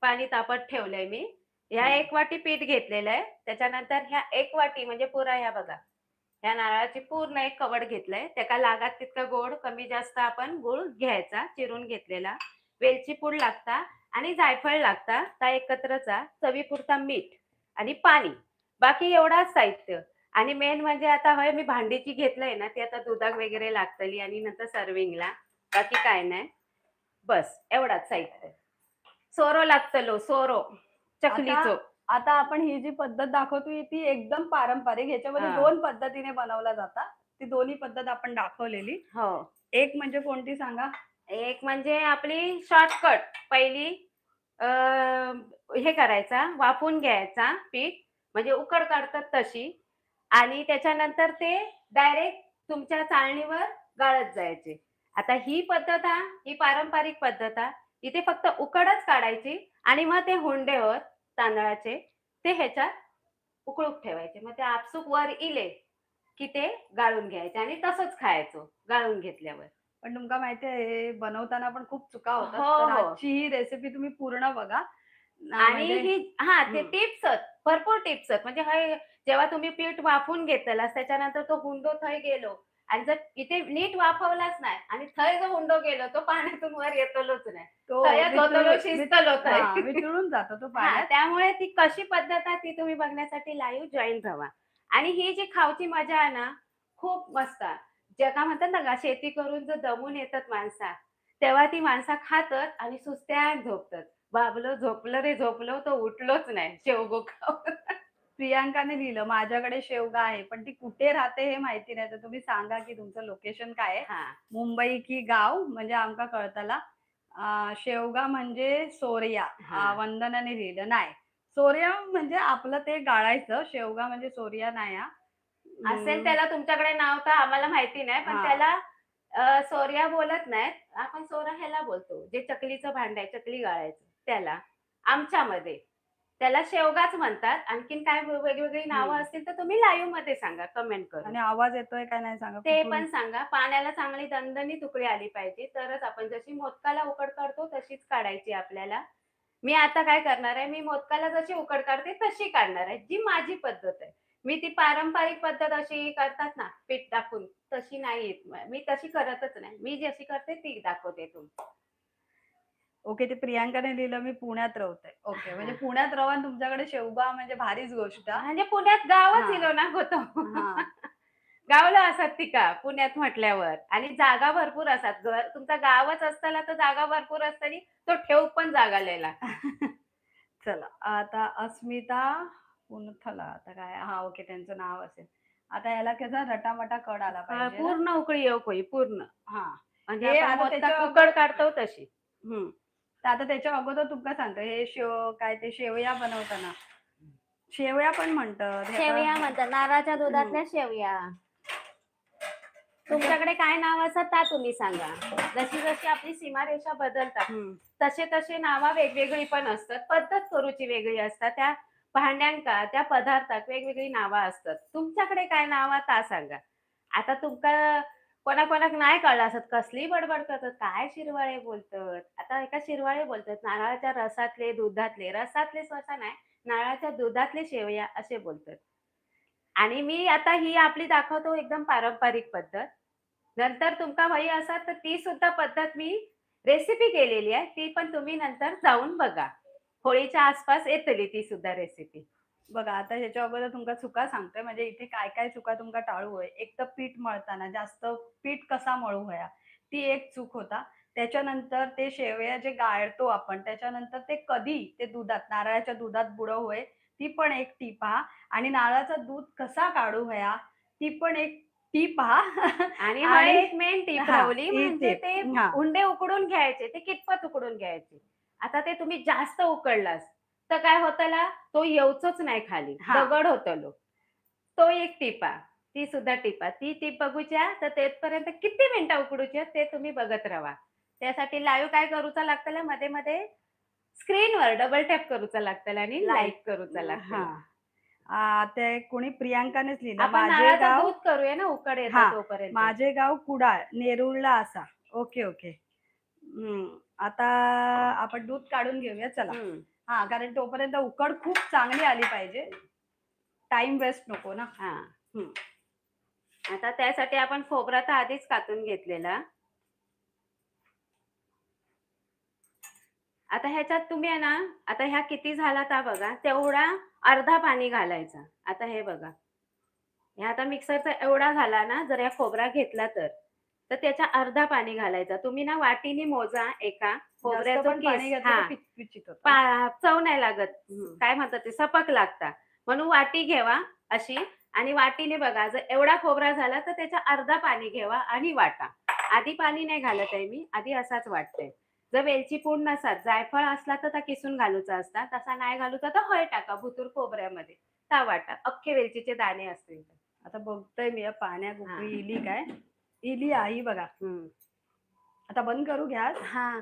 पाणी तापत ठेवलंय मी. ह्या हं. 1 वाटी पीठ घेतलेलं आहे. त्याच्यानंतर ह्या 1 वाटी म्हणजे पुरा ह्या बघा. ह्या नारळाची पूर्ण एक कवड घेतलंय. त्याला लागत तितका गोड कमी जास्त आपण गूळ घ्यायचा चिरून घेतलेला. वेलची पूड लागता आणि जायफळ लागता. त्या एकत्रचा चवीपुरता मीठ आणि पाणी. बाकी एवढाच साहित्य आणि मेन म्हणजे आता होय मी भांडीची घेतलंय ना, ती आता दुधाक वगैरे लागतली आणि नंतर सर्व्हिंगला. बाकी काय नाही. बस एवढाच साहित्य. सोरो लागतलो सोरो आता चकलीचो. आता आपण ही जी पद्धत दाखवतोय ती एकदम पारंपरिक. ह्याच्यामध्ये हां. 2 पद्धतीने बनवला जातात. ती दोन्ही पद्धत आपण दाखवलेली. हो. एक म्हणजे कोणती सांगा? एक म्हणजे आपली शॉर्टकट पहिली अ, हे करायचा, वाफवून घ्यायचा पीठ, म्हणजे उकड काढतात तशी आणि त्याच्यानंतर ते डायरेक्ट तुमच्या चाळणीवर गाळत जायचे. आता ही पद्धत ही पारंपरिक पद्धत इथे फक्त उकडच काढायची आणि मग ते हुंड्यावर तांदळाचे ते ह्याच्यात उकळूक ठेवायचे. मग ते आपसूक वर इले, की ते गाळून घ्यायचे आणि तसंच खायचं गाळून घेतल्यावर. पण तुमका माहिती आहे हे बनवताना पण खूप चुका होतात. हो, तर हो. आजची ही रेसिपी तुम्ही पूर्ण बघा. आणि म्हणजे ही हां, ते हं. टिप्सच, भरपूर टिप्सच. म्हणजे हे जेव्हा तुम्ही पीठ वाफवून घेतलेलास त्याच्यानंतर तो हुंडो थंय गेलो आणि जर इथे नीट वाफवलाच नाही आणि थंय जो हुंडो गेलो तो पाण्यातून वर येतलोच नाही. तो थंयच होतलो, शिजतलो थंय. वितळून जातो तो हां, पाण्यात. त्यामुळे ती कशी पद्धत आहे ती तुम्ही बघण्यासाठी लाईव्ह जॉइन व्हावा. आणि ही जी खाऊची मजा आहे ना, खूप मस्त आहे. जे का म्हणतात ना का शेती करून जो दमून येतात माणसा, तेव्हा ती माणसं खातात आणि सुस्त्यान झोपतात. बाबलो झोपलं रे झोपलो तो उठलोच नाही शेवगो खाऊन. प्रियांकाने लिहिलं, "माझ्याकडे शेवगा आहे, पण ती कुठे राहते हे माहिती नाही. तर तुम्ही सांगा की तुमचं लोकेशन काय आहे? हां, मुंबई की गाव?" म्हणजे आमका कळतला. शेवगा म्हणजे सोरया. हां. वंदनाने लिहिलं. नाही, सोरया म्हणजे आपलं ते गाळायचं. शेवगा म्हणजे सोरया नाही हां. असेल त्याला तुमच्याकडे नाव तर आम्हाला माहिती नाही, पण हां. त्याला सोऱ्या बोलत नाहीत. आपण सोरा ह्याला बोलतो, जे चकलीचं भांड आहे, चकली गाळायचं त्याला. आमच्यामध्ये. त्याला शेवगाच म्हणतात. आणखीन काय वेगवेगळी नावं हं. असतील तर तुम्ही लाईव्हमध्ये सांगा कमेंट करून. आणि आवाज येतोय का नाही सांगा ते कुठून? पण सांगा. पाण्याला चांगली दणदणीत उकळी आली पाहिजे, तरच आपण जशी मोदकाला उकड काढतो तशीच काढायची आपल्याला. मी आता काय करणार आहे, मी मोदकाला जशी उकड काढते तशी काढणार आहे. जी माझी पद्धत आहे. मी ती पारंपरिक पद्धत अशी करतात ना, पीठ टाकून, तशी नाही येत. मी तशी करतच नाही. मी जशी करते ती दाखवते तुम्हाला. ओके, ते प्रियांकाने लिहिलं, "मी पुण्यात राहते." ओके, म्हणजे पुण्यात राहून तुमच्याकडे शेवगा म्हणजे भारीच गोष्ट. म्हणजे पुण्यात गावच हां, इलो ना गो तो. हां. गावला असतात ती का पुण्यात म्हटल्यावर आणि जागा भरपूर असतात. घर तुमचं गावच असताना तर जागा भरपूर असतानी तो ठेव पण जागा लय लागते. चला, आता अस्मिता पुनथला आता काय हां, ओके त्यांचं नाव असेल. आता याला कसा रटामटा कड आला पाहिजे ना? पूर्ण उकळी येऊ होई पूर्ण. हां. म्हणजे हे आपण आता मोदकात त्याच्या उकड काढतो तशी. हं. तर आता त्याच्या अगोदर तुमका सांगतो हे काय ते शेवया बनवताना शेवया पण म्हणतात. हे आता शेवया म्हणतात. नारळाच्या हं. दुधातल्या शेवया. म्हणजे तुमच्याकडे काय नाव असतात त्या तुम्ही सांगा. जशी-जशी आपली सीमारेषा बदलतात, हं. तसे-तसे नावं वेगवेगळी पण असतात. पद्धत करूची वेगळी असतात. त्या भांड्यांका, त्या पदार्थात वेगवेगळी नावं असतात. तुमच्याकडे काय नावं ता सांगा. आता तुमका कोणाकोणाक नाही कळलं असत कसली बडबड करतात, काय शिरवाळे बोलतात. आता एका शिरवाळे बोलतात, नारळाच्या रसातले, दुधातले. रसातले स्वतः नाही, नारळाच्या दुधातले शेवया असे बोलतात. आणि मी आता ही आपली दाखवतो एकदम पारंपरिक पद्धत. नंतर तुमका हवी असाल तर ती सुद्धा पद्धत मी रेसिपी केलेली आहे. ती पण तुम्ही नंतर जाऊन बघा. होळीच्या आसपास येतली ती सुद्धा रेसिपी. बघा आता ह्याच्या अगोदर तुमका चुका सांगतोय म्हणजे इथे काय-काय चुका तुमका टाळू होय. एक तर पीठ मळताना जास्त पीठ कसा मळू होया, ती एक चूक होता. त्याच्यानंतर ते शेवया जे गाळतो आपण त्याच्यानंतर ते कधी ते दुधात, नारळाच्या दुधात बुडवू होय, ती पण एक टीप पहा आणि नारळाचं दूध कसा काढू होया, ती पण एक टीप पहा. आणि हा आणि एक मेन टिप हां, राहिली ही म्हणजे टिप. ते हां. उंडे उकडून घ्यायचे. ते कितपत उकडून घ्यायचे. आता ते तुम्ही जास्त उकडलास, तर काय होतला तो येऊचच नाही खाली. हां. दगड होतलो. तो एक टिप आहे. ती सुद्धा टिप आहे. ती टिप बघूच्या तर तेथपर्यंत किती मिनिटं उकडूच्या ते तुम्ही बघत राहा. त्यासाठी लाईव्ह काय करूचा लागतला मध्ये-मध्ये स्क्रीनवर डबल टॅप करूचा लागतला आणि लाईक. लाईक करूचा लागतला. हां. ते कोणी प्रियांकानेच लिहिलं. आपण नारळाचं दूध करूया ना उकड येतं हां, तोपर्यंत. माझे गाव कुडाळ, नेरुळला असा. Okay, okay. हं. आता आपण दूध काढून घेऊया चला. हम्म. हा, कारण तोपर्यंत उकड खूप चांगली आली पाहिजे. टाइम वेस्ट नको ना. हा. हम्म. आता त्यासाठी आपण खोबरा तर आधीच कापून घेतलेला. आता ह्याच्यात तुम्ही आहे ना, आता ह्या किती झाला ता बघा, तेवढा अर्धा पाणी घालायचा. आता हे बघा, हे आता मिक्सरचा एवढा झाला ना, जर या खोबरा घेतला तर त्याच्या अर्धा पाणी घालायचा. तुम्ही ना वाटीने मोजा एका जास्त खोबऱ्याचं पण पाणी किस. घातलं हा, तर पिचपिचीत होतं. चव नाही लागत. हम्म. काय म्हणतात ते, सपक लागता. म्हणून वाटी घेवा अशी, आणि वाटीने बघा, जर एवढा खोबरा झाला तर त्याच्या अर्धा पाणी घेवा आणि वाटा. आधी पाणी नाही घालत आहे मी, आधी असाच वाटते. जर वेलची पूड नसत, जायफळ असला तर त्या किसून घालूचा असता, तसा नाही घालूचा तर हळ टाका भुतूर खोबऱ्यामध्ये, ता वाटा. अख्खे वेलचीचे दाणे असतील तर. आता बघतोय मी या पाण्यात हा. उकळी इली काय. इली आई बघा. हम्म. आता बंद करू गॅस. हा.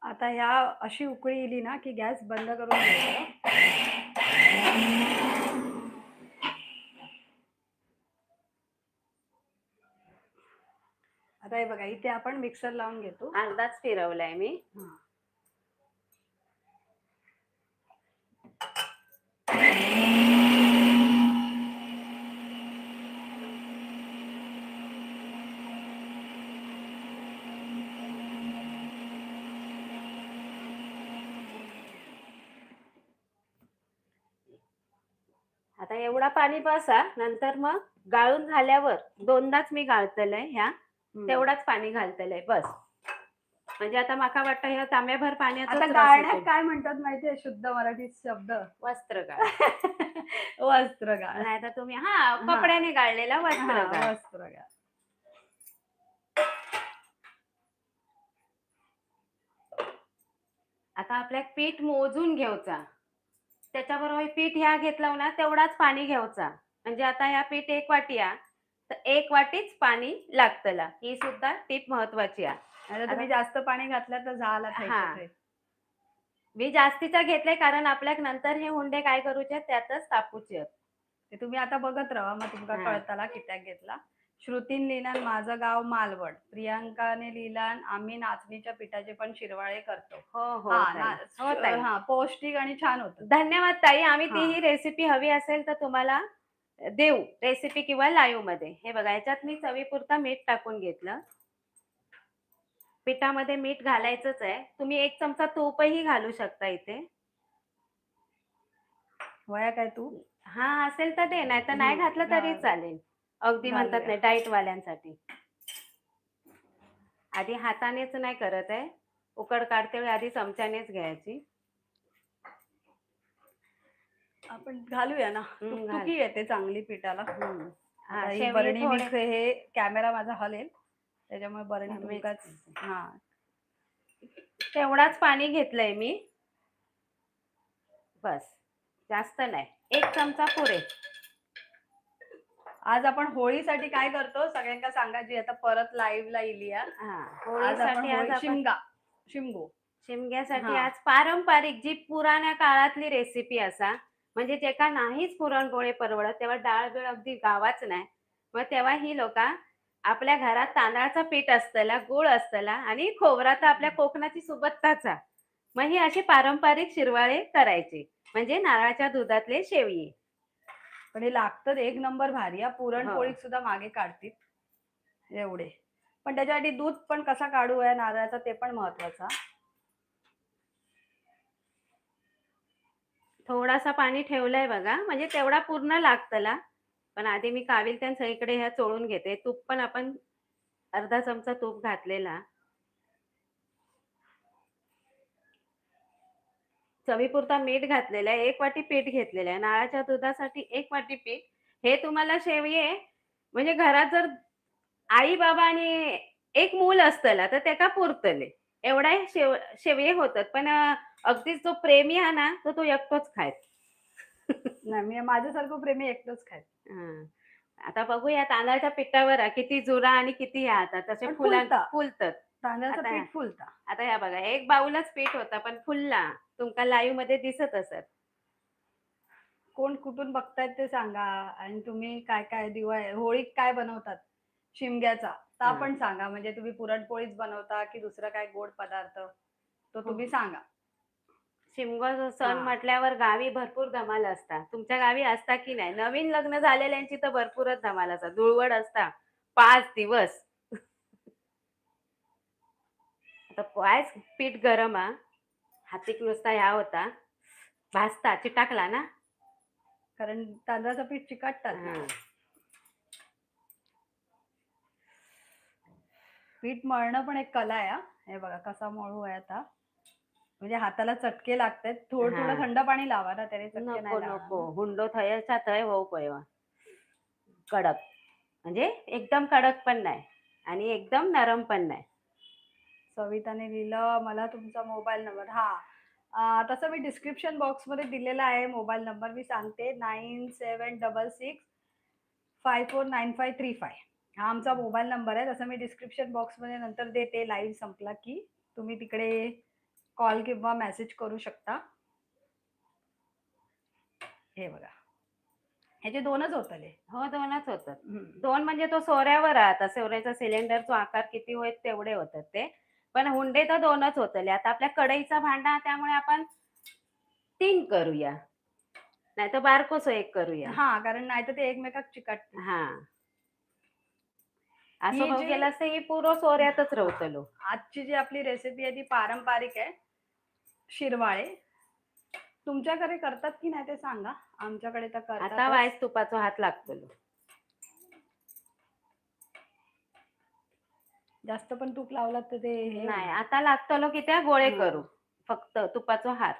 आता ह्या अशी उकळी इली ना की गॅस बंद करून घ्यायचं. आता हे बघा, इथे आपण मिक्सर लावून घेतो. अर्धाच फिरवलाय मी. हा. आता एवढा पाणी बसा, नंतर मग गाळून झाल्यावर दोनदाच मी गाळतलंय ह्या, तेवढाच पाणी घालतलंय बस. म्हणजे आता माका वाटतं ह्या तांब्याभर पाण्याचा आता गाळण्यात काय म्हणतात माहितीये शुद्ध मराठीत शब्द? वस्त्र गाळ. वस्त्र गाळ. नाही तर तुम्ही हा कपड्याने गाळलेला वस्त्र हा, गाळ. वस्त्र गाळ. आता आपल्या पीठ मोजून घ्यायचा. त्याच्याबरोबर पीठ ह्या घेतला ना तेवढाच पाणी घ्यायचा. म्हणजे आता ह्या पीठ 1 वाटी आहे, तर 1 वाटीच पाणी लागतला. ही सुद्धा टीप महत्वाची आहे. आता तुम्ही जास्त पाणी घातलं तर झाला हा, थैत. मी जास्तीचा घेतलाय कारण आपल्याक नंतर हे हुंडे काय करूचे त्यातच तापूचे आहेत. ते तुम्ही आता बघत राहा, मग तुमका हा. कळताला कित्याक घेतला. श्रुतीन लिहिलान माझं गाव मालवण. प्रियांकाने लिहिलान आम्ही नाचणीच्या पिठाचे पण शिरवाळे करतो. हो हो हा ताई. हो ताई. हा, पौष्टिक आणि छान होतं. धन्यवाद ताई. आम्ही ती हा. ही रेसिपी हवी असेल तर तुम्हाला देऊ, रेसिपी किंवा लाईव्ह मध्ये. हे बघा, याच्यात मी चवीपुरता मीठ टाकून घेतलं. पिठामध्ये मीठ घालायचंच आहे. तुम्ही 1 चमचा तूपही घालू शकता इथे. वया काय तू? हा, असेल तर दे, नाही तर नाही घातलं तरी चालेल. अगदी म्हणतात घालूया. नाही डाएट वाल्यांसाठी. आधी हातानेच नाही करत आहे, उकड काढते वेळी आधी चमच्यानेच घ्यायची. आपण घालूया ना, घाल. तुकतुकी येते चांगली पिठाला. हा, आता ही शेवई बरणी थोडे मिक्स हे कॅमेरा माझा हलेल, त्याच्यामुळे बरणी mix तुमकाच. करते. हा, तेवढाच पाणी घेतलंय मी, बस, जास्त नाही. 1 चमचा पुरे. आज आपण होळीसाठी काय करतो सगळ्यांना सांगायची, आता परत लाईव्हला इली हा, आज आपण होळीसाठी आज आपण शिमगो शिमग्यासाठी हा. आज पारंपरिक जी पुराण्या काळातली रेसिपी असा, म्हणजे जे का नाहीच पुरणपोळी परवडत, तेव्हा डाळ बीळ अगदी गावाच नाही, मग तेव्हा ही लोक आपल्या घरात तांदळाचं पीठ असतला, गुळ असतला आणि खोबरा तर आपल्या कोकणाची सुबत्ताचा. मग ही अशी पारंपरिक शिरवाळे करायचे, म्हणजे नारळाच्या दुधातले शेवये. पण हे लागतं 1 नंबर भारी. या हो. पुरणपोळीत सुद्धा मागे काढतील एवढे. पण त्याच्यासाठी दूध पण कसा काढू आहे नारळाचा ते पण महत्वाचा. थोडासा पाणी ठेवलंय बघा, म्हणजे तेवढा पूर्ण लागतला. पण आधी मी काविल त्या सगळीकडे ह्या चोळून घेते. तूप पण आपण अर्धा चमचा तूप घातलेला. चवीपुरता मीठ घातलेलं आहे. 1 वाटी पीठ घेतलेलं आहे. नारळाच्या दुधासाठी 1 वाटी पीठ. हे तुम्हाला शेवये, म्हणजे घरात जर आई बाबा आणि 1 मूल असतला तर त्याका पुरतले एवढा शेवये होतात. पण अगदीच जो प्रेमी आहे ना, तो एकटोच खायत. नाही, मी माझ्यासारखं प्रेमी एकटंच खाय. हा. आता बघूया तांदळाच्या पिठावर किती जुरा आणि किती ह्या आता तसे पण फुलतात. तांदळाचं आता पीठ फुलता. आता ह्या बघा, 1 बाउलच पीठ होता पण फुलला. तुमका लाईव्ह मध्ये दिसत असत. कोण कुठून बघतायत ते सांगा. आणि तुम्ही काय काय होळीत काय बनवतात? शिमग्याचा ता हा. पण सांगा. म्हणजे तुम्ही पुरणपोळीच बनवता की दुसरा काय गोड पदार्थ तो हो. तुम्ही सांगा. शिमगो सण हा. म्हटल्यावर गावी भरपूर धमाल असतात. तुमच्या गावी असता की नाही? नवीन लग्न झालेल्यांची तर भरपूरच धमाल असतात. धुळवड असता 5 दिवस. आता पायच पीठ गरम हा. हातिक नुसता ह्या होता. भाजता चिटाकला ना. कारण तांदळाचं पीठ चिकटतात ना. हा. पीठ मळणं पण एक कला आहे हा. हे बघा कसा मळू आहे आता. म्हणजे हाताला चटके लागतात. थोडं हा. थोडं थंड पाणी लावा ना, त्याने चटके नको नाही लागणार नको ना. हुंडो थयच्या थय होऊ पयवा. कडक म्हणजे एकदम कडक पण नाही आणि एकदम नरम पण नाही. सविताने लिहिलं मला तुमचा मोबाईल नंबर. हा, तसं मी डिस्क्रिप्शन बॉक्समध्ये दिलेला आहे मोबाईल नंबर. मी सांगते 9766549535. हा आमचा मोबाईल नंबर आहे. तसं मी डिस्क्रिप्शन बॉक्समध्ये नंतर देते, लाईव्ह संपला की तुम्ही तिकडे कॉल किंवा मेसेज करू शकता. हे बघा, ह्याचे 2च होतले. हो 2च होतात. 2 म्हणजे तो सोऱ्यावर आहे. आता सोऱ्याचा सिलेंडरचा आकार किती होईल तेवढे होतात ते. पण हुंडे तर 2च होतले. आता आपल्या कढईचा भांडा त्यामुळे आपण 3 करूया. नाहीतर बारकोसो 1 करूया. हा, कारण नाही तर ते एकमेकात चिकटतील. हा. असं ही भाऊ जी केलं असतं ही पूर्ण सोऱ्यातच रवतलो. आजची जी आपली रेसिपी आहे ती पारंपरिक आहे. शिरवाळे तुमच्याकडे करतात की नाही ते सांगा. आमच्याकडे तर आता करतातच. वायस तुपाचा हात लागतलो. जास्त पण तूप लावलात तर ते हे नाही होईल. आता लागतलो की त्या गोळे हं. करू. फक्त तुपाचा हात.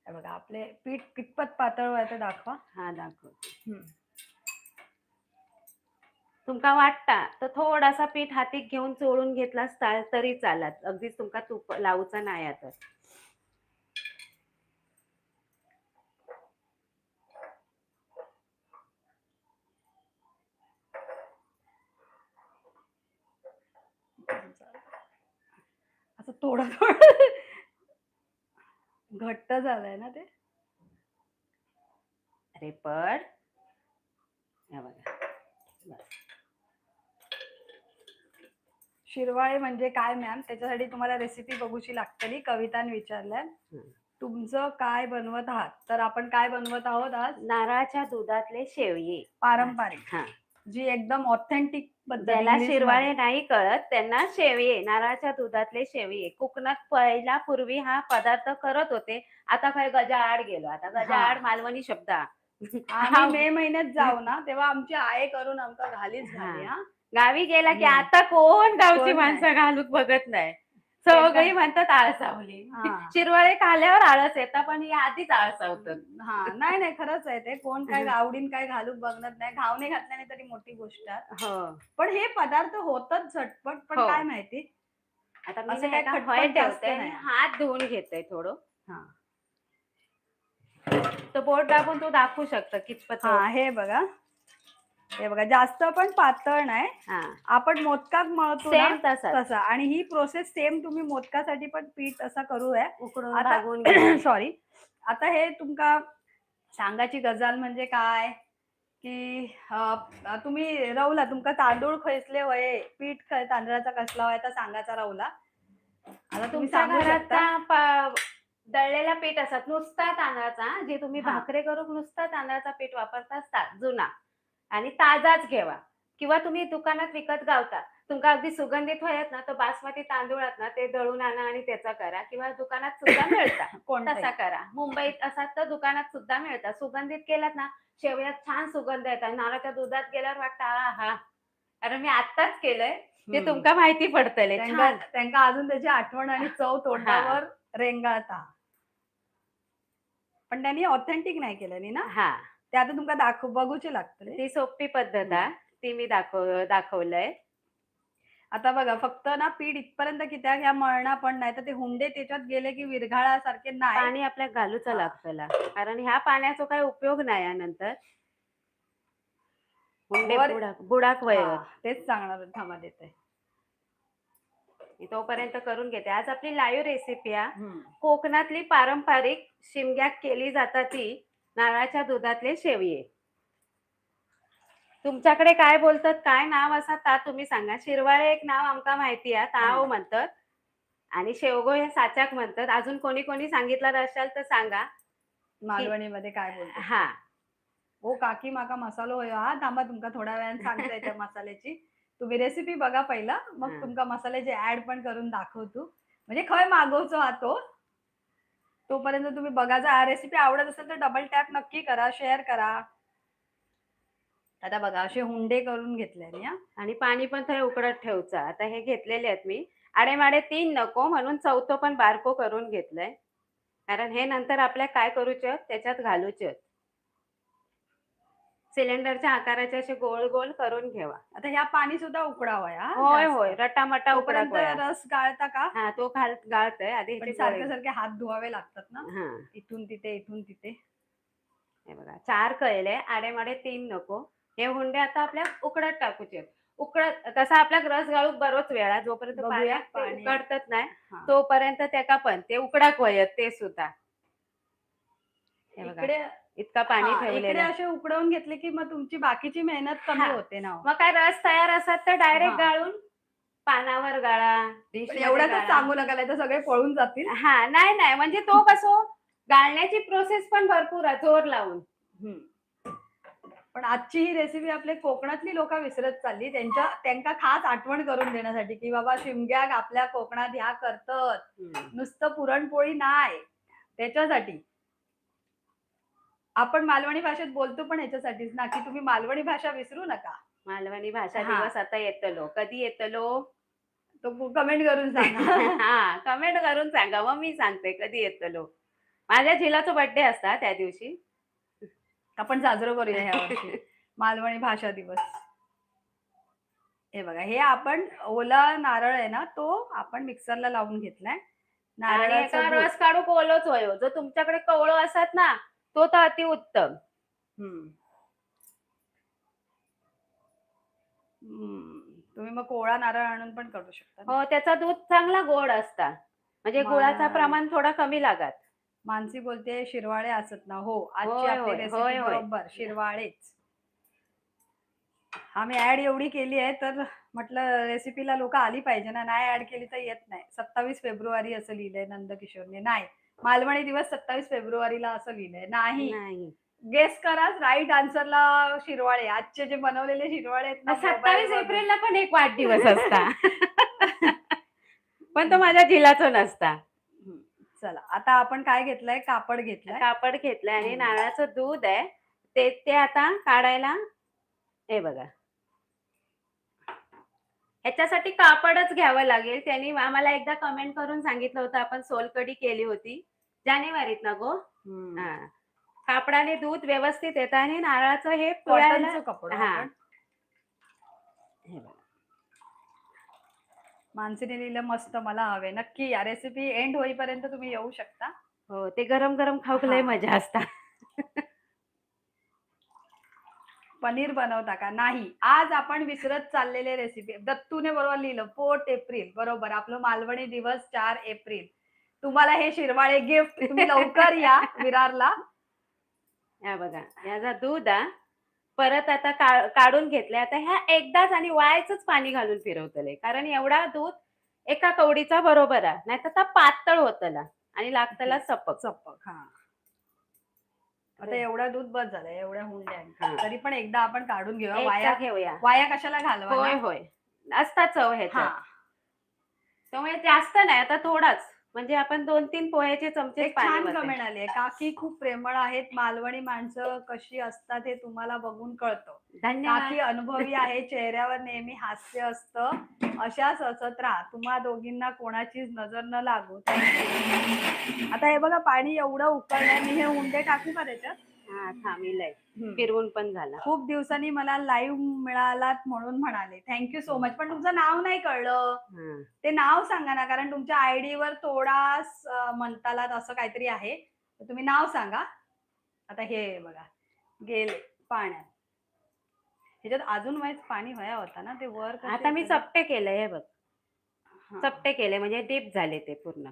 हे बघा आपले पीठ कितपत पातळ व्हायचं दाखवा. हा दाखव. हं. तुमका वाटता तर थोडासा पीठ हातीक घेऊन चोळून घेतलास तरी चालत. अगदीच तुमका तूप लावूचा नाही आता. असं थोडं थोडं घट्ट झालंय ना ते. अरे पड. हे बघा. बस. शिरवाळे म्हणजे काय मॅम? त्याच्यासाठी तुम्हाला रेसिपी बघूची लागतली. कविताने विचारलंय. हं. तुमचं काय बनवत आहात? तर आपण काय बनवत आहोत आज? नारळाच्या दुधातले शेवये. पारंपरिक, हा. जी एकदम ऑथेंटिक पद्धत. ज्याला इंग्लिश शिरवाळे मध्ये. नाही कळत त्यांना शेवये, नारळाच्या दुधातले शेवये. कोकणात पहिला पूर्वी हा पदार्थ करत होते. आता काय गजाआड गेलो. आता गजाआड हा. मालवणी शब्द हा. आम्ही मे महिन्यात जाऊ ना तेव्हा आमची आई करून आमका घालीच हा. घाली. हा, गावी गेला की हम्म. आता कोण गावची कोण नाही. माणसं घालूक बघत नाही. ते सगळी काय म्हणतात आळसावली. हा. शिरवाळे खाल्यावर आळस येतात पण ही आधीच आळसावतात. हा, नाही नाही खरंच आहे ते. कोण काय आवडीन काय घालूक बघत नाही. घावणे घातल्याने तरी मोठी गोष्ट आहे. हो. पण हे पदार्थ होतच झटपट. पण हो. काय माहिती आता मी असं नाही काय का खटपट हय जास्त ठेवते आणि नाही. हात धुवून घेते थोडं. हा. तो बोट दाबून तू दाखवू शकता कितपत. हा, हे बघा. हे बघा जास्त पण पातळ नाही. हा. आपण मोदकात मळतो ना सेम तसाच. तसा. आणि ही प्रोसेस सेम तुम्ही मोदकासाठी पण पीठ असा करूया. उकडून आता भागून घ्या. सॉरी. आता हे तुमका सांगायची गजाल म्हणजे काय की तुम्ही रवला तुमका तांदूळ खैसले वये, पीठ तांदळाचा कसला वय तर सांगायचा रवला. आता तुम्ही तुमच्या सांगू शकता. घराचा दळलेला पीठ असत नुसता तांदळाचा. जे तुम्ही हा. भाकरे करून नुसता तांदळाचा पीठ वापरता जुना आणि ताजाच घेवा. किंवा तुम्ही दुकानात विकत गावता. तुमका अगदी सुगंधित होयत ना तर बासमती तांदूळ आहेत ना ते दळून आणा आणि त्याचा करा. किंवा दुकानात सुद्धा मिळतात. कोणताही. तसा करा. मुंबईत असात तर दुकानात सुद्धा मिळतात. सुगंधित केलात ना शेवयात छान सुगंध येतात. नारळाच्या दुधात गेल्यावर वाटतं आहा. अरे मी आत्ताच केलंय. ते तुमका माहिती पडतले छान. त्यांना अजून त्याची आठवण आणि चव तोंडावर रेंगाळता. पण त्यांनी ऑथेंटिक नाही केलं ना. हा. ते आता तुमका बघूचे लागतं. ती सोपी पद्धत आहे. ती मी दाखवलंय. आता बघा फक्त ना पीठ इथपर्यंत की त्या ह्या मळणा पण नाही तर ते हुंडे त्याच्यात गेले की विरघाळासारखे नाही. पाणी आपल्या घालूचं हा. लागतला. कारण ह्या पाण्याचा काही उपयोग नाही यानंतर. हुंडे बुडाक वय. तेच सांगणार थांबा देते. तोपर्यंत करून घेते. आज आपली लाईव्ह रेसिपी आहे. कोकणातली पारंपरिक शिमग्या केली जातात ती नारळाच्या दुधातले शेवये. तुमच्याकडे काय बोलतात, काय नाव असा ता तुम्ही सांगा. शिरवाळे एक नाव आमका माहिती आहे, ताव म्हणतात. आणि शेवगो हे साच्याक म्हणतात. अजून कोणी कोणी सांगितलं असाल तर सांगा. मालवणीमध्ये काय बोलतात हा. ते. हो काकी माका मसालो होय हा थांबा तुमका थोड्या वेळाने सांगते त्या मसाल्याची. तुम्ही रेसिपी बघा पहिला मग हा. तुमका मसाल्याचे ऍड पण करून दाखवतो. म्हणजे खंय मागवचो हा तो. तोपर्यंत तुम्ही बघा जर हा रेसिपी आवडत असेल तर डबल टॅप नक्की करा, शेअर करा. आता बघा असे हुंडे करून घेतले मी हा. आणि पाणी पण थंय उकडत ठेवचा. आता हे घेतलेले आहेत मी. आडेमाडे 3 नको म्हणून चौथं पण बारको करून घेतलंय. कारण हे नंतर आपल्या काय करूचे त्याच्यात घालूचे. सिलेंडरच्या आकाराचे असे गोल गोल करून ठेवा. आता ह्या पाणी सुद्धा उकडावं हा होय जास्त. होय रटामटा उकडा तोपर्यंत रस गाळता का? हा तो गाळतोय आधी पण ह्याचे सारखे गोळे. सारखे हात धुवावे लागतात ना. हा. इथून तिथे इथून तिथे. हे बघा 4 कळले आडेमाडे 3 नको. हे हुंडे आता आपल्या उकडत टाकूचे. उकडत तसा आपल्या रस गाळूक बरोच वेळा जोपर्यंत बघूया पाण्यात ते पाणी. उकडतात नाही हा. तोपर्यंत त्याका पण ते उकडाक वयत ते सुद्धा. हे बघा इकडे इतका पाणी इकडे ठेवलेलं. असे उकडवून घेतले की मग तुमची बाकीची मेहनत कमी हा. होते ना हो. मग काय रस तयार असतात तर डायरेक्ट हा. गाळून पानावर गाळा, डिश पण मध्ये एवढ्यातच गाळा. सांगू नका नाही तर सगळे पळून जातील. हा नाही नाही म्हणजे तो कसो गाळण्याची प्रोसेस पण भरपूर आहे जोर लावून. पण आजची ही रेसिपी आपले कोकणातली लोक विसरत चालली त्यांना खास आठवण करून देण्यासाठी की बाबा शिमग्याक आपल्या कोकणात ह्या करतात नुसतं पुरणपोळी नाही त्याच्यासाठी आपण मालवणी भाषेत बोलतो पण ह्याच्यासाठीच ना की तुम्ही मालवणी भाषा विसरू नका. मालवणी भाषा हा. दिवस आता येतलो. कधी येतलो तो कमेंट करून सांगा. हा कमेंट करून सांगा मग मी सांगते कधी येतलो. माझ्या झिलाचा बर्थडे असता त्या दिवशी. आपण साजरं करूया ह्या वर्षी मालवणी भाषा दिवस. हे बघा हे आपण ओला नारळ आहे ना तो आपण मिक्सरला लावून घेतलाय. आणि नारळाचा एका दूध. रस काढू ओलोच होयो. जर तुमच्याकडे कवळं असत ना तो तर अति उत्तम. तुम्ही मग कोवळा नारळ आणून पण करू शकता. हो त्याचा दूध चांगला गोड असता. म्हणजे गुळाचा प्रमाण थोडा कमी लागत. मानसी बोलते शिरवाळे असत ना. हो आजची होय, आपली होय, रेसिपी होय, होय. बरोबर शिरवाळेच. आम्ही ऍड एवढी केली आहे तर म्हटलं रेसिपीला लोक आली पाहिजे ना. नाही ऍड केली तर येत नाही. 27 फेब्रुवारी असं लिहिलंय नंदकिशोरने. नाही मालवणी दिवस 27 फेब्रुवारीला असं लिहिलंय. नाही गेस करा राईट आन्सरला शिरवाळे. आजचे जे बनवलेले शिरवाळे आहेत ना 27 एप्रिलला पण एक वाढदिवस असता. पण तो माझ्या झिलाचा नसता. चला आता आपण काय घेतलंय कापड घेतलंय. कापड घेतलंय आणि नारळाचं दूध आहे ते आता काढायला. हे बघा ह्याच्यासाठी कापडच घ्यावं लागेल. त्यांनी आम्हाला एकदा कमेंट करून सांगितलं होतं आपण सोलकढी केली होती जानेवारीत ना गो. कापडाने दूध व्यवस्थित येतं आणि नारळाचं हे कॉटनचं कपड. हा मानसीने लिहिलं मस्त मला हवे. नक्की या रेसिपी एंड होईपर्यंत तुम्ही येऊ शकता. हो ते गरम गरम खाऊक लय मजा असता. पनीर बनवता का? नाही आज आपण विसरत चाललेले रेसिपी. दत्तूने बरोबर लिहिलं 4 एप्रिल बरोबर आपलं मालवणी दिवस 4 एप्रिल. तुम्हाला हे शिरवाळे गिफ्ट. तुम्ही लवकर या विरारला. या बघा याचा दूध परत आता काढून घेतलंय. आता ह्या एकदाच आणि वायाचंच पाणी घालून फिरवतलंय कारण एवढा दूध एका कवडीचा बरोबर आहे. नाही तर पातळ होतला आणि लागतला सपक सपक. आता एवढा दूध बस झालं एवढ्या हुंड्या. तरी पण एकदा आपण काढून घेऊया. वाया कशाला घालवा. होय होय असता चव ह्याच्यात. त्यामुळे जास्त नाही आता थोडाच म्हणजे आपण 2-3 पोह्याचे चमचे. छान कमेंट आली आहे. काकी खूप प्रेमळ आहेत. मालवणी माणसं कशी असतात हे तुम्हाला बघून कळतं. काकी अनुभवी आहे. चेहऱ्यावर नेहमी हास्य असतं. अशाच हसत राहा. तुम्हा दोघींना कोणाचीच नजर न लागू. आता हे बघा पाणी एवढं उकळलंय. मी हे हुंडे टाकू का त्याच्यात? हा थांबिलंय फिरवून पण झाला. खूप दिवसांनी मला लाईव्ह मिळालात म्हणून म्हणाले. Thank you so much. पण तुमचं नाव नाही कळलं. ते नाव सांगा ना कारण तुमच्या आयडी वर थोडाच म्हणतालात असं काहीतरी आहे. तर तुम्ही नाव सांगा. आता हे बघा गेले पाण्यात. ह्याच्यात अजून वाईज पाणी व्हाया होता ना ते वर. आता मी चपटे केलंय हे बघ. चपटे केले म्हणजे डीप झाले ते पूर्ण.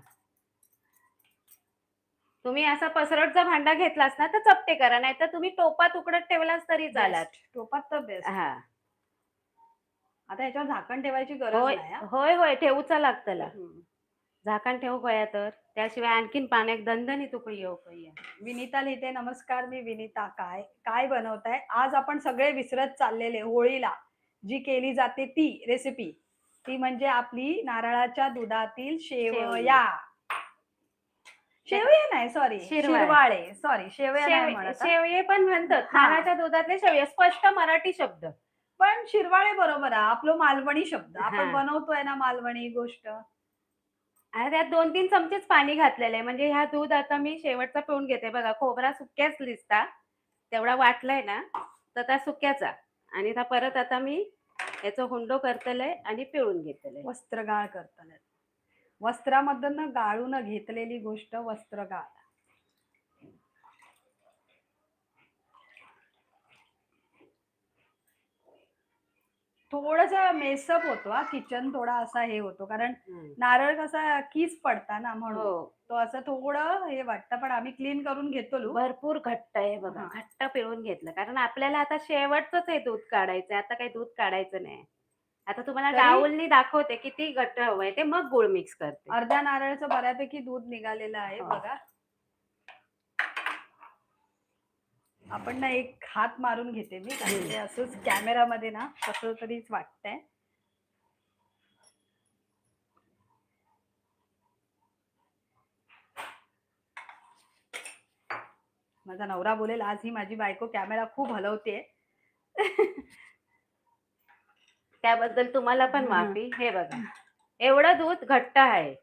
तुम्ही असा पसरटचा भांडा घेतलास ना तर चपटे करा, नाहीतर तुम्ही टोपात उकडत ठेवलास तरी चालत. बेस्ट. टोपात तर बेस्ट. हा. आता ह्याच्यावर झाकण ठेवायची गरज होय नाही हा. होय होय ठेवूचा लागतला. हम्म. झाकण ठेवू गया तर त्याशिवाय आणखीन पाण्यात दणदणीत उकळी येऊ गया. विनीता लिहिते, नमस्कार मी विनीता. काय काय बनवताय आज? आपण सगळे विसरत चाललेले होळीला जी केली जाते ती रेसिपी, ती म्हणजे आपली नारळाच्या दुधातील शेवई. शेवया. शेवया नाही, सॉरी, शिरवाळे. शिरवाळे. सॉरी, शेवया नाही म्हणत हा. शेवये पण म्हणतात. हा. नारळाच्या दुधातले शेवये स्पष्ट मराठी शब्द. पण शिरवाळे बरोबर आहे, आपलं मालवणी शब्द. हा. आपण बनवतोय ना मालवणी गोष्ट. आणि त्यात 2-3 चमचेच पाणी घातलेलं आहे. म्हणजे ह्या दूध आता मी शेवटचा पिळून घेते बघा. खोबरा सुक्याच दिसता. तेवढा वाटलाय ना, तर त्या सुक्याचा. आणि आता परत आता मी याचं हुंडो करतलंय आणि पिळून घेतलंय. वस्त्रगाळ करताना वस्त्रामधनं गाळून घेतलेली गोष्ट वस्त्रगाळ. थोडस मेसअप होतो हा किचन, थोडा असा हे होतो कारण नारळ कसा कीस पडता ना म्हणून हो. तो असं थोडं हे वाटतं, पण आम्ही क्लीन करून घेतो लो. भरपूर घट्ट आहे बघा. हा. घट्ट पिळून घेतलं. कारण आपल्याला आता शेवटचंच आहे दूध काढायचं. आता काही दूध काढायचं नाही. आता तुम्हाला तरी डाऊलनी दाखवते किती घट्ट हवंय ते, मग गुळ मिक्स करते. अर्ध्या नारळाचं बऱ्यापैकी दूध निघालेलं आहे हो. बघा. आपण ना एक हात मारून घेते मी, कारण ते असंच कॅमेरामध्ये ना कसं तरीच वाटतंय. माझा नवरा बोलेल आज ही माझी बायको कॅमेरा खूप हलवते. त्याबद्दल तुम्हाला पण माफी. हे बघा एवढं दूध घट्ट आहे.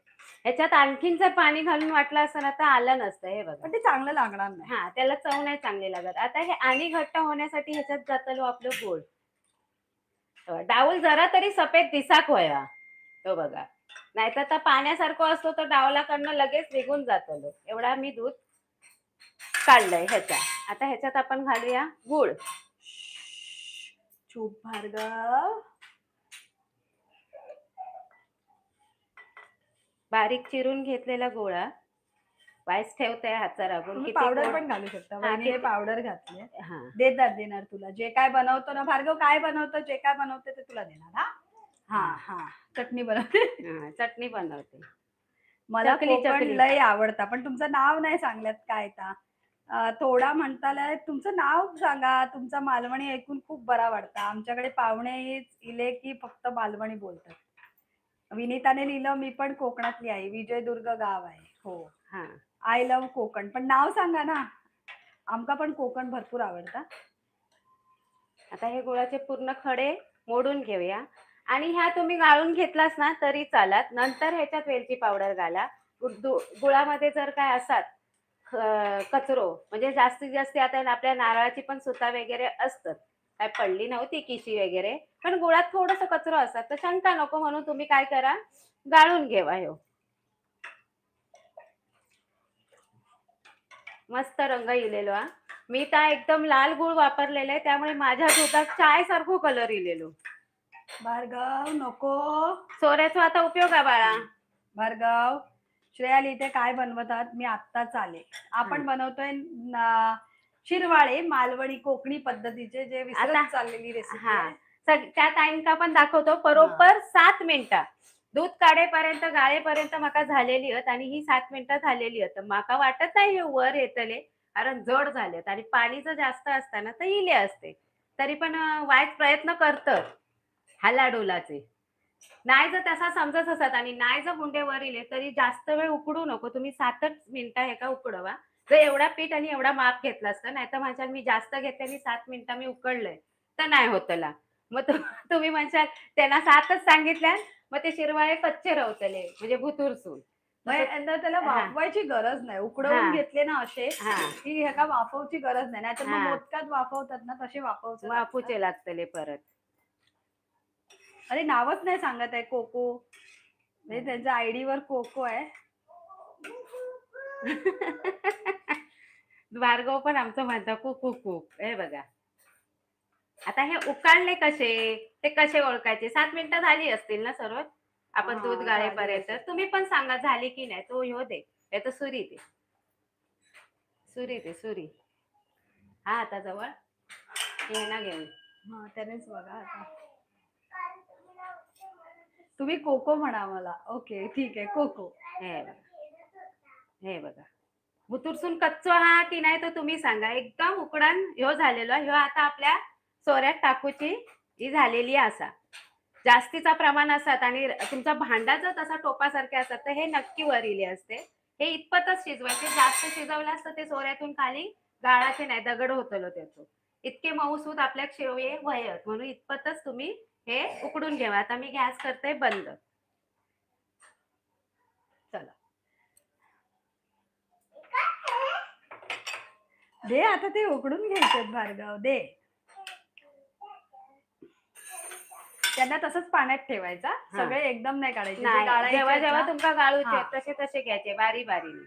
ह्याच्यात आणखीन जर पाणी घालून वाटलं असतं ना तर आलं नसतं. हे बघा. पण ते चांगलं लागणार नाही. हा, त्याला चव नाही चांगली लागत. आता हे आणि घट्ट होण्यासाठी ह्याच्यात जातलो आपलं गूळ. डाऊल जरा तरी सफेद दिसाक व्हावा. तो बघा, नाहीतर आता पाण्यासारखं असतो तर डावलाकडनं लगेच निघून जातलो. एवढा मी दूध काढलंय ह्याचा. आता ह्याच्यात आपण घालूया गूळ. चूप भार्गव. बारीक चिरून घेतलेला गोळा. वाईस ठेवते हातचा रागून. तुम्ही किती पावडर गोड. पण घालू शकता. हा, वहिनी हे किती. पावडर घातले. हा. देणार तुला जे काय बनवतो ना भार्गव, काय बनवतो जे काय बनवते ते तुला देणार. हा हा हा. चटणी बनवते. हा, चटणी बनवते. मला चकली, कोकण चकली. लय आवडता, पण तुमचं नाव नाही सांगल्यात काय ता. थोडा म्हणतालाय तुमचं नाव सांगा. तुमचा मालवणी ऐकून खूप बरा वाटतं. आमच्याकडे पाहुणे इले की फक्त मालवणी बोलतात. विनीताने लिहिलं, मी पण कोकणातली आहे, विजयदुर्ग गाव आहे. हो, हा. I love Konkan. पण नाव सांगा ना, आमका पण कोकण भरपूर आवडता. आता हे गुळाचे पूर्ण खडे मोडून घेऊया. आणि ह्या तुम्ही गाळून घेतलास ना तरी चालत. नंतर ह्याच्यात वेलची पावडर घाला. गुळामध्ये जर काय असात कचरो, म्हणजे जास्तीत जास्त आता आपल्या नारळाची पण सुता वगैरे असतात. काय पडली नव्हती किशी वगैरे, पण गुळात थोडस कचरो असतात. तर शंका नको म्हणून तुम्ही काय करा, गाळून घेवा. ह्यो मस्त रंग इलेलो हा. मी तर एकदम लाल गुळ वापरलेला आहे, त्यामुळे माझ्या दुधात चाय सारखं कलर इलेलो. भार्गव नको. सोऱ्याचा आता उपयोग आहे बाळा. भार्गव, श्रेया लिहिते काय बनवतात, मी आत्ताच आले. आपण बनवतोय शिरवाळे, मालवणी कोकणी पद्धतीचे, जे विसरत आता चाललेली रेसिपी हा, आहे. त्या टाइम पण दाखवतो. बरोबर 7 मिनिटं दूध काढेपर्यंत गाळेपर्यंत माका झालेली आहेत. आणि ही 7 मिनिटं झालेली आहेत. माका वाटत नाही हे वर येतले, कारण जड झालेत. आणि पाणी जर जास्त असताना तर इले असते. तरी पण वाईट प्रयत्न करत हालाडोलाचे. नाही जर तसा समजत असत आणि नाही जर हुंडे वर इले तरी जास्त वेळ उकडू नको. तुम्ही 7च मिनिटं हे का उकडवा. जर एवढा पीठ आणि एवढा माप घेतला असतं, नाही तर माझ्या मी जास्त घेतले आणि 7 मिनिटं मी उकडलंय तर नाही होतला. मग तुम्ही म्हणशाल त्यांना 7च सांगितल्या, मग ते शिरवाळे कच्चे रवतले, म्हणजे भुतुरसून. त्याला वाफवायची गरज नाही. उकडवून घेतले ना असे की हे का वाफवची गरज नाही. नाहीतर मग मोदकात वाफवतात ना तसे वाफूचे लागतले परत. अरे नावच नाही सांगत आहे. कोको म्हणजे त्यांच्या आयडी वर कोको आहे. भार्गव पण आमचं म्हणतं कुकू कुक. हे बघा, आता हे उकाळले कसे, ते कसे ओळखायचे. 7 मिनिटं झाली असतील ना सर्व आपण दूध गाळेपर्यंत. तुम्ही पण सांगा झाली की नाही. तो ह्यो दे, याचं सुरी दे. सुरी ते सुरी. हा आता जवळ ये ना घेऊन. हा त्यानेच बघा आता. तुम्ही कोको म्हणा मला. ओके ठीक आहे कोको. हे बघा, हे बघा. बुतुरसून कच्चो हा की नाही तो तुम्ही सांगा. एकदम उकडान ह्यो झालेलो ह्यो आता आपल्या सोऱ्यात टाकूची ही झालेली असा. जास्तीचा प्रमाण असतात आणि तुमचा भांडा जर तसा टोपासारखे असतात तर हे नक्की वरिले असते. हे इतपतच शिजवायचे. जास्त शिजवलं असतं ते सोऱ्यातून खाली गाळाचे नाही दगड होतलो त्याचं. इतके मऊसूत आपल्या शेवये वयत म्हणून इतपतच तुम्ही हे उकडून घ्यावा. आता मी गॅस करते बंद. चला. दे आता ते उकडून घ्यायचे भार्गव दे. त्यांना तसंच पाण्यात ठेवायचा. सगळे एकदम नाही काढायचे. जे नाही गाळायचे जेव्हा आहेत जेव्हा ना, तुमका गाळूचे हा. तसे तसे घ्यायचे बारी बारीने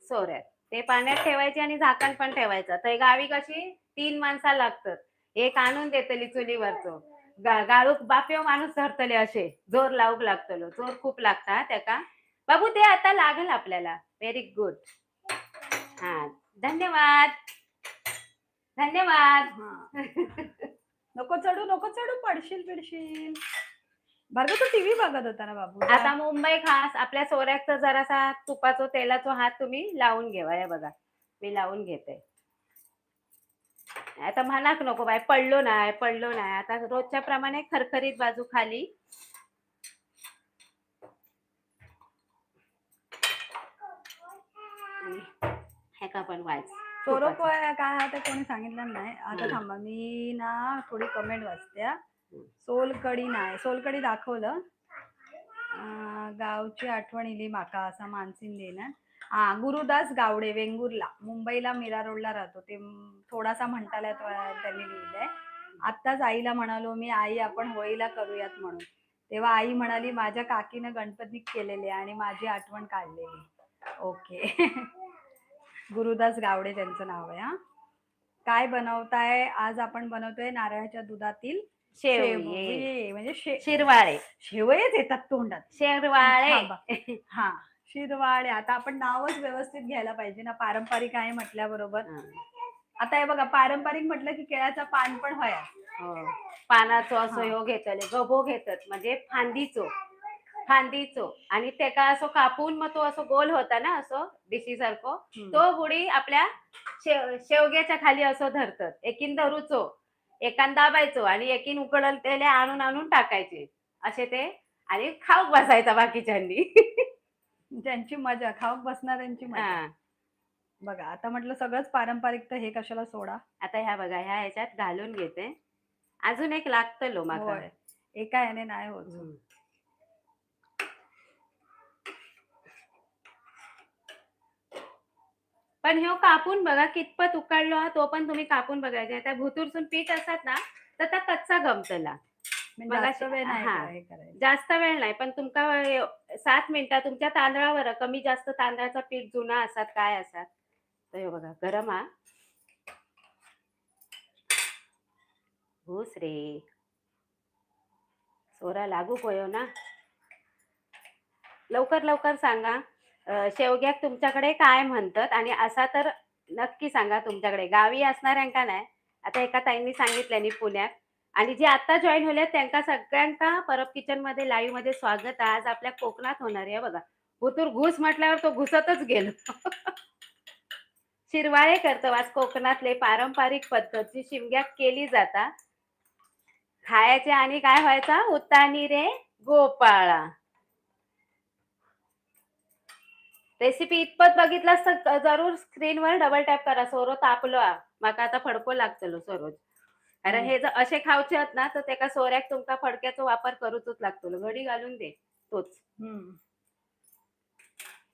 सोऱ्यात. ते पाण्यात ठेवायचे आणि झाकण पण ठेवायचं. तर गावी कशी 3 माणसं लागतात. एक आणून देतली चुलीवरचो. गाळूक बापेव माणूस धरतले असे जोर लावूक लागतलो. जोर खूप लागता त्याका. बाबू ते आता लागल आपल्याला. Very good. हा धन्यवाद. धन्यवाद. हा. नको चढू पडशील. भार्गव तू टीव्ही बघत होता ना बाबू. आता मुंबई खास आपल्या सोऱ्याचा जरासा तुपाचो तेलाचो हात तुम्ही लावून घेवा. हे बघा मी लावून घेते. आता म्हणाक नको बाय पडलो नाही. आता रोजच्या प्रमाणे खरखरीत बाजू खाली. हे का पण व्हायच सोरो काय हा ते कोणी सांगितलं नाही. आता थांबा मी ना थोडी कमेंट वाचते. सोलकडी नाही सोलकडी दाखवलं. गावची आठवण इली माका असा मानसीन देणार. हा गुरुदास गावडे वेंगुर्ला मुंबईला मीरा रोडला राहतो. ते थोडासा म्हणताल्यात त्यांनी लिहिलंय. आत्ताच आईला म्हणालो मी आई आपण होळीला करूयात म्हणून. तेव्हा आई म्हणाली माझ्या काकीनं गणपती केलेले आणि माझी आठवण काढलेली. ओके. गुरुदास गावडे त्यांचं नाव आहे. हा काय बनवताय आज? आपण बनवतोय नारळाच्या दुधातील शेवये म्हणजे शिरवाळे. शेवयेच येतात तोंडात. शिरवाळे. हा शिरवाळे. आता आपण नावच व्यवस्थित घ्यायला पाहिजे ना. पारंपरिक आहे म्हटल्याबरोबर. आता हे बघा पारंपरिक म्हटलं की केळाचा पान पण होया. पानाचो असो ह्यो घेतले गबो घेतात म्हणजे फांदीचो आणि त्याका असो कापून मग तो असो गोल होता ना असो डिशी सारखो. तो बुडी आपल्या शेवग्याच्या खाली असो धरतात. एकीन धरूचो एकान दाबायचो आणि एकीन उकडल त्याला आणून टाकायचे असे ते आणि खाऊक बसायचा बाकीच्यांनी. ज्यांची मजा खाऊक बसणाऱ्यांची मजा. बघा आता म्हटलं सगळंच पारंपरिक तर हे कशाला सोडा. आता ह्या बघा ह्या ह्याच्यात घालून घेते. अजून एक लागतलो माका. एका याने नाही होत. पण ह्यो कापून बघा कितपत उकडलो हा तो पण तुम्ही कापून बघायचा. त्या भुतूरसून पीठ असतात ना तर त्या कच्चा गमतला. जास्त वेळ नाही पण तुमका 7 मिनिटं तुमच्या तांदळावर कमी जास्त तांदळाचं पीठ जुना असतात काय असतात. तर हे बघा गरम हा. घुस रे सोरा लागू कोयो ना. लवकर सांगा. शेवग्याक तुमच्याकडे काय म्हणतात आणि असा तर नक्की सांगा. तुमच्याकडे गावी असणाऱ्यांका नाही. आता एका ताईंनी सांगितल्यानी पुण्यात आणि जे आता जॉईन होले त्यांना सगळ्यांका परब किचन मध्ये लाईव्ह मध्ये स्वागत. आज आपल्या कोकणात होणार आहे बघा. भुतूर घुस म्हटल्यावर तो घुसतच गेलो. शिरवाळे करतो आज कोकणातले पारंपरिक पद्धत जी शिमग्यात केली जाता. खायचे आणि काय व्हायचा उतानी रे गोपाळा. रेसिपी इतपत बघितलास तर जरूर स्क्रीनवर डबल टॅप करा. सोरो तापलो माका आता फडको लागतलो सरोज. कारण हे जर असे खावचे आहेत ना तर त्याका सोऱ्याक तुमका फडक्याचा वापर करूच लागतो. घडी घालून दे तोच.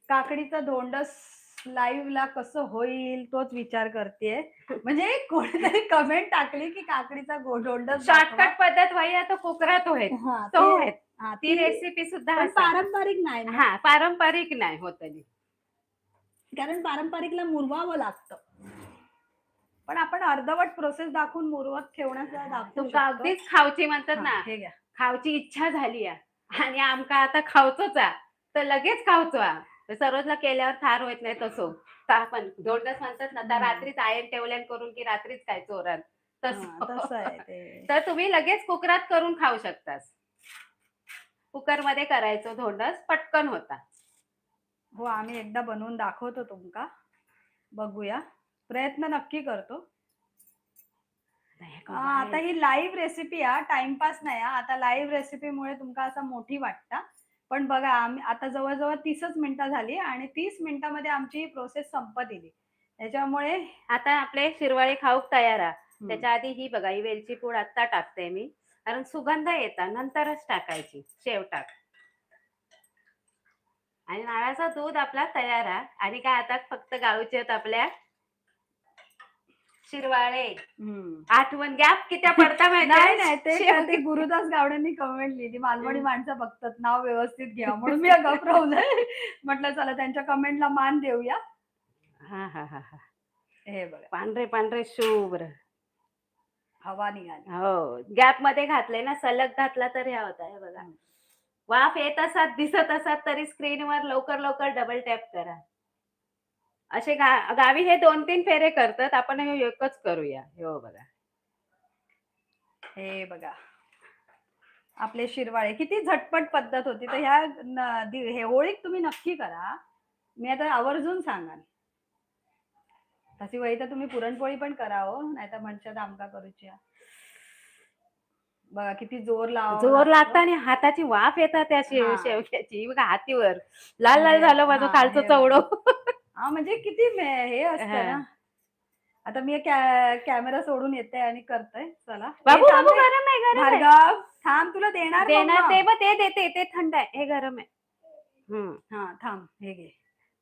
काकडीचा धोंडस लाईव्ह ला कसं होईल तोच विचार करते. म्हणजे कोणीतरी कमेंट टाकली की काकडीचा धोंडस शॉर्टकट पद्धत व्हाई आता कुकरात होय. ती रेसिपी सुद्धा पारंपरिक नाही. हा पारंपरिक नाही होतली. कारण पारंपरिकला मुरवावं लागतं. पण आपण अर्धवट प्रोसेस दाखवून मुरवत ठेवण्याचा दाखवू तुमका अगदीच खावची म्हणतात ना. हे घ्या खावची इच्छा झाली आणि आमका आता खावचोच तर लगेच खावचो. सरोजला केल्यावर थार होत नाही तसं. पण धोंडस म्हणतात ना, तर रात्रीच आयन ठेवल्यान करून की रात्रीच काय चोरात हा, तसं आहे ते. तर तुम्ही लगेच कुकरात करून खाऊ शकतास. कुकर मध्ये करायचो धोंडस, पटकन होता. हो, आम्ही एकदा बनवून दाखवतो तुमका, बघूया, प्रयत्न नक्की करतो. आता ही लाईव्ह रेसिपी आहे, टाइमपास नाही हा. आता लाईव्ह रेसिपीमुळे तुमका असं मोठी वाटता, पण बघा आम्ही आता जवळजवळ 30च मिनिटं झाली आणि 30 मिनिटामध्ये आमची प्रोसेस संपत येईल. त्याच्यामुळे आता आपले शिरवाळे खाऊक तयार आहे. त्याच्या आधी ही बघा, ही वेलची पूड आता टाकते मी, कारण सुगंध येता नंतरच टाकायची, शेव टाक. आणि नारळाचा दूध आपला तयार आहे. आणि काय आता फक्त गावचे आहेत आपल्या शिरवाळे. आठवण गॅप किती पडता नाही नाही, ते माहिती गुरुदास गावडेंनी कमेंट लिहिली, मालवणी माणसं बघतात, नाव व्यवस्थित घ्या, म्हणून मी गप राहूनय. म्हटलं चला त्यांच्या कमेंटला मान देऊया. हा हा हा हा. हे बघा, पांढरे पांढरे शुभ्र हवा निघाली. हो, गॅप मध्ये घातले ना, सलग घातला तर ह्या होता. हे बघा, वाफ येत असत दिसत असत तरी स्क्रीनवर लवकर लवकर डबल टॅप करा. असे गावी हे 2-3 फेरे करतात, आपण हे एकच करूया. हो बघा, हे बघा आपले शिरवाळे, किती झटपट पद्धत होती. तर ह्या हे होळीत तुम्ही नक्की करा, मी आता आवर्जून सांगाल. तशी वही तर तुम्ही पुरणपोळी पण करा हो, नाही तर म्हणशात आमका करूची. बघा किती जोर जोर लागता आणि हाताची वाफ येतात त्या शेवग्याची. बघा हातीवर लाल लाल झालं माझं खालचं चवडं. हा, म्हणजे किती हे असतं ना. आता मी कॅमेरा सोडून येते आणि करतोय. चला बाबू बाबू, गरम आहे गरम आहे. भार्गव थांब, तुला देणार ते देते, ते थंड आहे, हे गरम आहे. हा थांब, हे घे,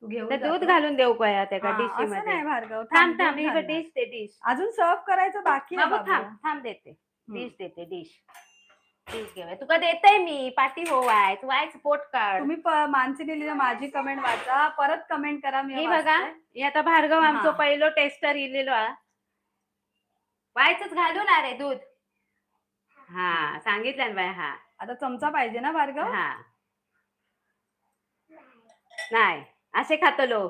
तू घेऊन तर दूध घालून देऊ का या त्या डिश असं मध्ये? नाही भार्गव, थांब थांब, ही डिश ते डिश अजून सर्व करायचं बाकी आहे बाबू. थांब थांब, देते डिश, देते डिश. डिश घेऊया, तुका देते मी. पाठी हो वायच वायच पोट काढ. तुम्ही मानसी दिलेली माझी कमेंट वाचा, परत कमेंट करा. मी ही बघा, ही आता भार्गव आमचं पहिलं टेस्टर इलेलो हा. वायच घालून अरे दूध. हा, सांगितलं बाय. हा, आता चमचा पाहिजे ना भार्गव? हा, नाही असे खातलो,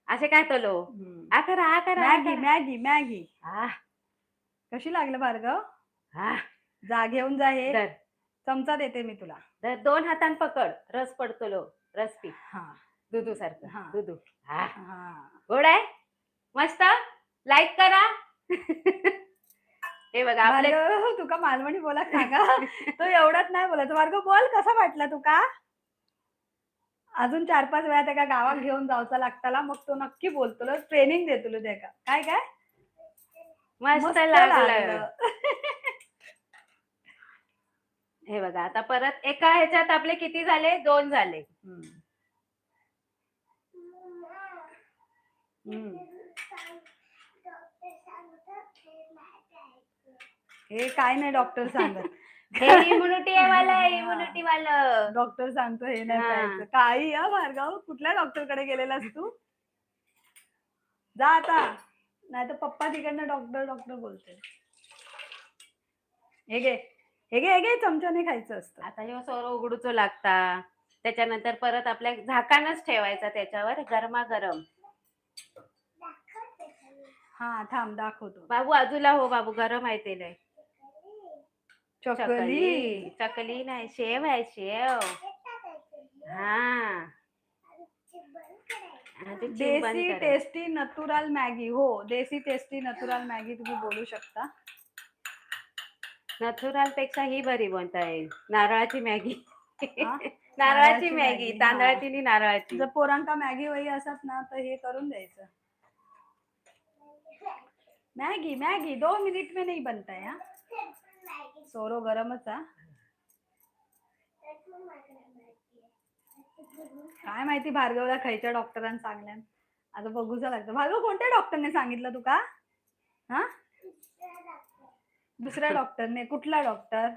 असे काय तलो. आ करा मॅगी मॅगी मॅगी. हा, कशी लागलं भार्गव? हा, जा घेऊन जा, हे धर, चमचा देते मी तुला. तर 2 हातान पकड, रस पडतो, रस पी. हा, दुधू सारखं दुधू. हा, हा, गोड आहे मस्त. लाईक करा. हे बघा आपले तुका मालवणी बोला सांगा. तो एवढाच नाही बोलायचं. भार्गव बोल, कसा वाटला तुका? अजून 4-5 वेळा त्या गावात घेऊन जाऊचा लागताला, मग तो नक्की बोलतो, ट्रेनिंग देतो त्याका. काय काय मस्त लागलं. हे बघा, आता परत एका ह्याच्यात आपले किती झाले? 2 झाले. हे काय नाही डॉक्टर सांगत. हे इम्युनिटी वाला, इम्युनिटी वाला डॉक्टर सांगतो हे नाही प्यायचं. काही या भार्गव, कुठल्या डॉक्टर कडे गेलेलास तू? जा आता, नाही तर पप्पा तिकडनं डॉक्टर डॉक्टर बोलते. हे घे हे घे हे घे, चमच्याने खायचं असतं. आता हे सोर उघडूचो लागता. त्याच्यानंतर परत आपल्या झाकानच ठेवायचा त्याच्यावर, गरमागरम. हा थांब, दाखवतो. बाबू आजूला हो, बाबू गरम आहे ते लय. चकली चकली नाही, शेव आहे शेव. हा, देसी टेस्टी नॅचरल मॅगी. हो, देसी टेस्टी नॅचरल मॅगी तुम्ही बोलू शकता. नॅचरल पेक्षा ही बरी बनता येईल, नारळाची मॅगी. नारळाची मॅगी, तांदळाची आणि नारळाची. जर पोरांका मॅगी वही असत ना, तर हे करून द्यायचं. मॅगी मॅगी 2 मिनिट में नहीं बनता है. सोरो गरमच. काय माहिती भार्गवला खायच्या डॉक्टरांनी सांगल्यान. आता बघूच लागतं. भार्गव, कोणत्या डॉक्टरने सांगितलं तुका? हा, दुसऱ्या डॉक्टरने. कुठला डॉक्टर?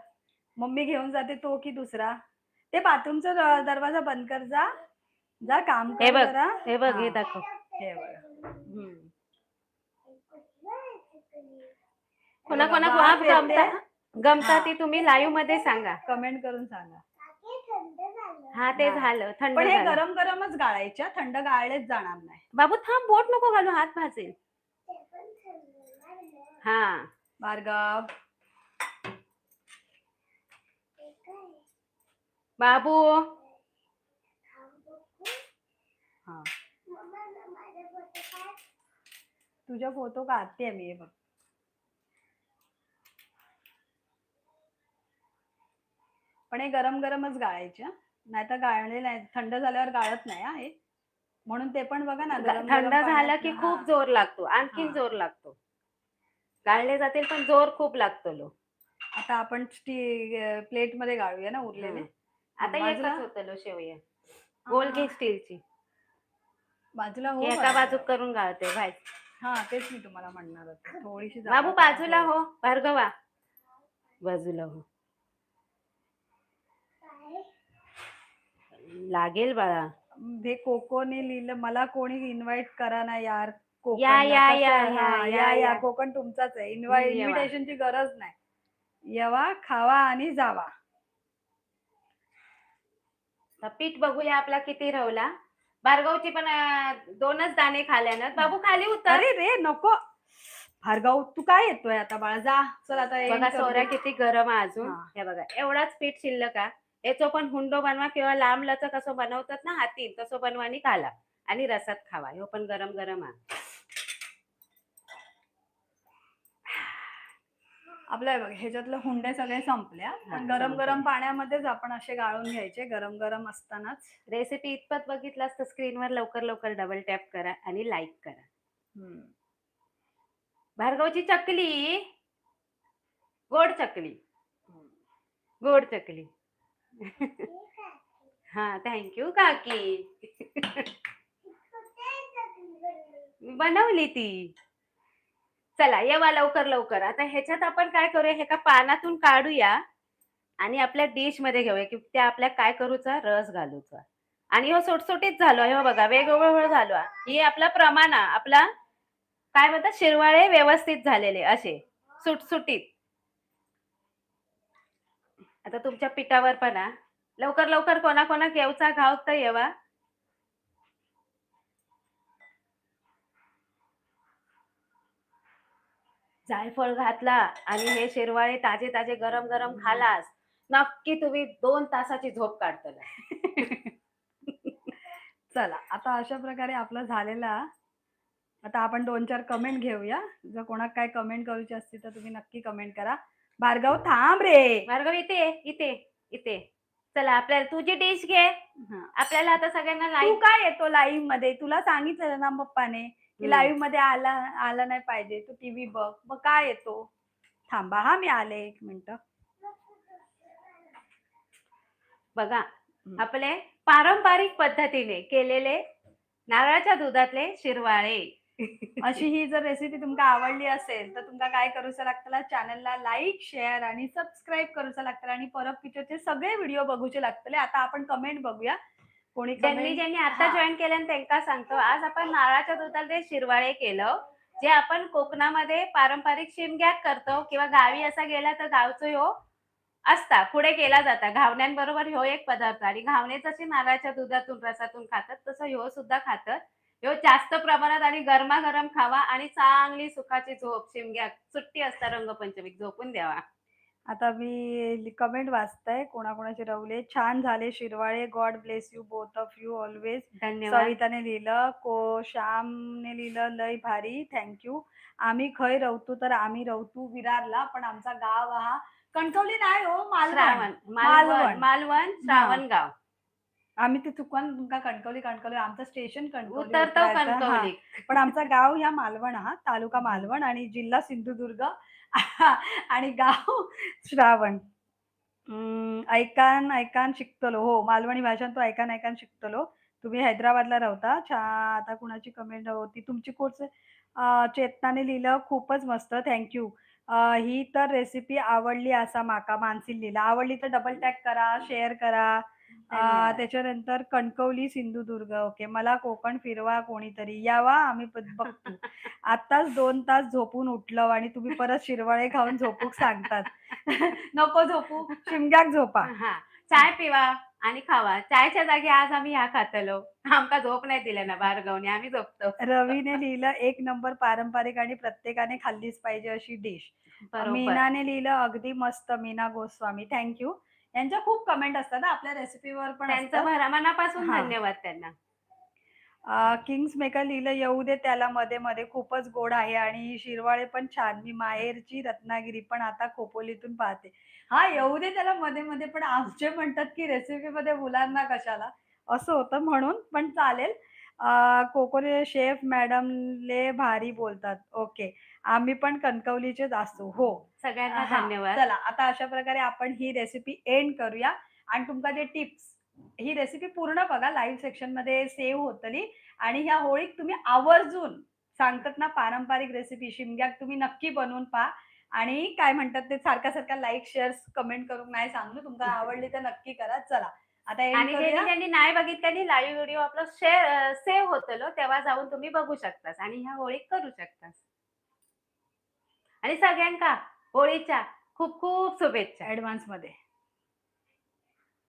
मम्मी घेऊन जाते तो की दुसरा? ते बाथरूमचा दरवाजा बंद कर, जा जा, काम कर जरा. हे बघ, हे दाखव. हे बघ, कोणा वाफ गमता ती तुम्ही लाईव्ह मध्ये सांगा, कमेंट करून सांगा. हा ते नाही. झालं, थंड पण हे झालं. गरम गरमच गाळायच्या, थंड गाळलेच जाणार नाही. बाबू थांब, बोट नको घालू, हात भाजेल. हा. भार्गव, बाबू. हा तुझा फोटो काढते मी, हे बघ. पण हे गरम गरमच गाळायचे हं. नाहीतर गाळले नाही, थंड झाल्यावर गाळत नाही हा हे. म्हणून ते पण बघा ना, गरम थंड गरम झालं पाण्यात. की हा खूप जोर लागतो, आणखीन हा जोर लागतो. गाळले जातील पण जोर खूप लागतो लो. आता आपण प्लेट मध्ये गाळूया ना उरलेले. आता बाजूला. एकच होतं लो शेवया. गोल घे स्टीलची. बाजूला हो हे एका बाजूक करून गाळते भाई. हा तेच मी तुम्हाला म्हणणार होते, थोडीशी जागा बाबू करून बाजूला ठेव. हो, भार्गवा बाजूला हो. लागेल बाळा. हे कोकोने लिहिलं, मला कोणी इन्व्हाइट करा ना यार या कोकणला. या कसं या आहे? या हा या या या. कोकण तुमचाच आहे. येवा. इन्व्हिटेशनची गरज नाही. येवा, खावा आणि जावा. पीठ बघूया आपला किती रावला. भार्गवची पण 2च दाणे खाल्यानं. बाबू खाली उतर. अरे रे नको. भार्गव तू काय येतोय आता बाळा, जा चल आता बघा करू सोऱ्या दे. किती गरम आहे अजून. हा. हे बघा एवढाच पीठ शिल्लक आहे. याचो पण हुंडो बनवा किंवा लांब लचक असं बनवतात ना हाती, तसं बनवानी खाला आणि रसात खावा. ह्यो पण गरम गरम आहे. आपल्या बघ ह्याच्यातले हुंडे सगळे संपल्या, पण गरम संपले. गरम पाण्यामध्येच आपण असे गाळून घ्यायचे गरम गरम असतानाच. रेसिपी इतपत बघितलास तर स्क्रीनवर लवकर लवकर डबल टॅप करा आणि लाईक करा. भार्गवची चकली, गोड चकली, गोड चकली. हा थँक्यू काकी. बनवली ती. चला येवा लवकर लवकर. आता ह्याच्यात आपण काय करूया, हे का पानातून काढूया आणि आपल्या डिश मध्ये घेऊया की त्या आपल्या काय करूचा, रस घालूचा. आणि हो सुटसुटीत झालो, हे बघा वेगवेगळं झालो. हे आपला प्रमाण आपला काय म्हणतात, शिरवाळे व्यवस्थित झालेले असे सुटसुटीत. आता तुमच्या पिठावर पण लवकर लवकर कोणा कोणा घेऊचा घाव तर येवा. जायफळ घातला आणि हे शिरवाळे ताजे ताजे गरम गरम खालास, नक्की तुम्ही 2 तासाची झोप काढताल. चला आता अशा प्रकारे आपलं झालेला. आता आपण 2-4 कमेंट घेऊया. जर कोणाक काय कमेंट करूची असतील तर तुम्ही नक्की कमेंट करा. भार्गव थांब रे. भार्गव इथे इथे इथे. चला आपल्याला तुझी डिश घे. आपल्याला आता सगळ्यांना तू लाईव्ह. काय येतो लाईव्ह मध्ये, तुला सांगितलं ना पप्पाने की लाईव्ह मध्ये आला नाही पाहिजे, तू टीव्ही बघ. मग काय येतो. थांबा हा मी आले 1 मिनिट. बघा आपले पारंपरिक पद्धतीने केलेले नारळाच्या दुधातले शिरवाळे. अशी ही जर रेसिपी तुमका आवडली असेल तर तुमका काय करूचं लागतं, चॅनलला लाईक शेअर आणि सबस्क्राईब करूचं लागतं आणि परत पिक्चरचे सगळे व्हिडिओ बघूचे लागतले. आता आपण कमेंट बघूया. कोणी ज्यांनी आता जॉईन केलं त्यांना सांगतो, आज आपण नारळाच्या दुधातले शिरवाळे केलं, जे आपण कोकणामध्ये पारंपरिक शिमग्यात करतो किंवा गावी असा गेला तर गावचं ह्यो असता पुढे केला जाता. घावण्यांबरोबर ह्यो एक पदार्थ आणि घावणे जसे नारळाच्या दुधातून रसातून खातात तसं ह्यो सुद्धा खातात. ह्यो जास्त प्रमाणात आणि गरमागरम खावा आणि चांगली सुखाची झोप. शिमग्या सुट्टी असता रंगपंचमीत झोपून द्यावा. आता मी कमेंट वाचताय कोणाकोणाचे रवले. छान झाले शिरवाळे. God bless you both of you always. धन्यवाद. सविताने लिहिलं. श्यामने लिहिलं लय भारी थँक्यू. आम्ही खय रवतू तर आम्ही रवतू विरारला, पण आमचा गाव हा कणकवली नाही हो, मालवण. मालवण श्रावणगाव. आम्ही ते चुकून तुमका कणकवली आमचं स्टेशन कणकवली उतरतो उतरायचं. कणकवली. पण आमचा गाव ह्या मालवण हा, तालुका मालवण आणि जिल्हा सिंधुदुर्ग आणि गाव श्रावण. ऐकान शिकतलो. हो मालवणी भाषा तो ऐकान शिकतलो. तुम्ही हैदराबादला राहता. आता कुणाची कमेंट होती तुमची कोच. चेतनाने लिहिलं खूपच मस्त थँक्यू. ही तर रेसिपी आवडली असा माका मानसील लिहिलं. आवडली तर डबल टॅग करा, शेअर करा. त्याच्यानंतर कणकवली सिंधुदुर्ग. ओके. मला कोकण फिरवा कोणीतरी. यावा आम्ही बघतो. आताच 2 तास झोपून उठलो आणि तुम्ही परत शिरवाळे खाऊन झोपूक सांगतात. नको झोपू, शिमग्याक झोपा. चाय पिवा. आणि खावा. चायच्या जागी आज आम्ही ह्या खातलो. आमका झोप नाही दिल्या ना भार्गवने, आम्ही झोपतो. रवीने लिहिलं, "एक नंबर पारंपरिक आणि प्रत्येकाने खाल्लीच पाहिजे अशी डिश." बरोबर. मीनाने लिहिलं, "अगदी मस्त मीना गोस्वामी, थँक यू." यांच्या खूप कमेंट असतात हां, आपल्या रेसिपीवर पण त्यांचं असतात. मनापासून हां. धन्यवाद त्यांना. किंग्स मेकर लिहिलं, "येऊ दे त्याला मध्ये-मध्ये खूपच गोड आहे आणि शिरवाळे पण छान. मी माहेरची रत्नागिरी पण आता खोपोलीतून पाहते." हां, येऊ दे त्याला मध्ये-मध्ये पण आमचे म्हणतात, की रेसिपीमध्ये मुलांना कशाला? असं होतं म्हणून, पण चालेल. कोकोले शेफ मॅडम लय भारी बोलतात. ओके. आम्ही पण कणकवलीचेच असू. हो. सगळ्यांना हां. धन्यवाद. चला आता अशा प्रकारे आपण ही रेसिपी एंड करूया आणि तुमका जे टिप्स ही रेसिपी पूर्ण बघा लाईव्ह सेक्शनमध्ये सेव्ह होतली आणि ह्या होळीत तुम्ही आवर्जून सांगतात ना पारंपरिक रेसिपी शिमग्याक तुम्ही नक्की बनवून पहा आणि काय म्हणतात ते सारखा-सारखा लाईक, शेअर्स, कमेंट करून नाही सांगू. तुमका आवडली तर नक्की करा. चला आता एंड आणि ज्यांनी करूया. ज्यांनी नाही बघितलं त्यांनी लाईव्ह व्हिडिओ आपला सेव्ह होतलो तेव्हा जाऊन तुम्ही बघू शकतास आणि ह्या होळीत करू शकतास. आणि सगळ्यांका होळीच्या खूप खूप शुभेच्छा. ॲडव्हान्समध्ये.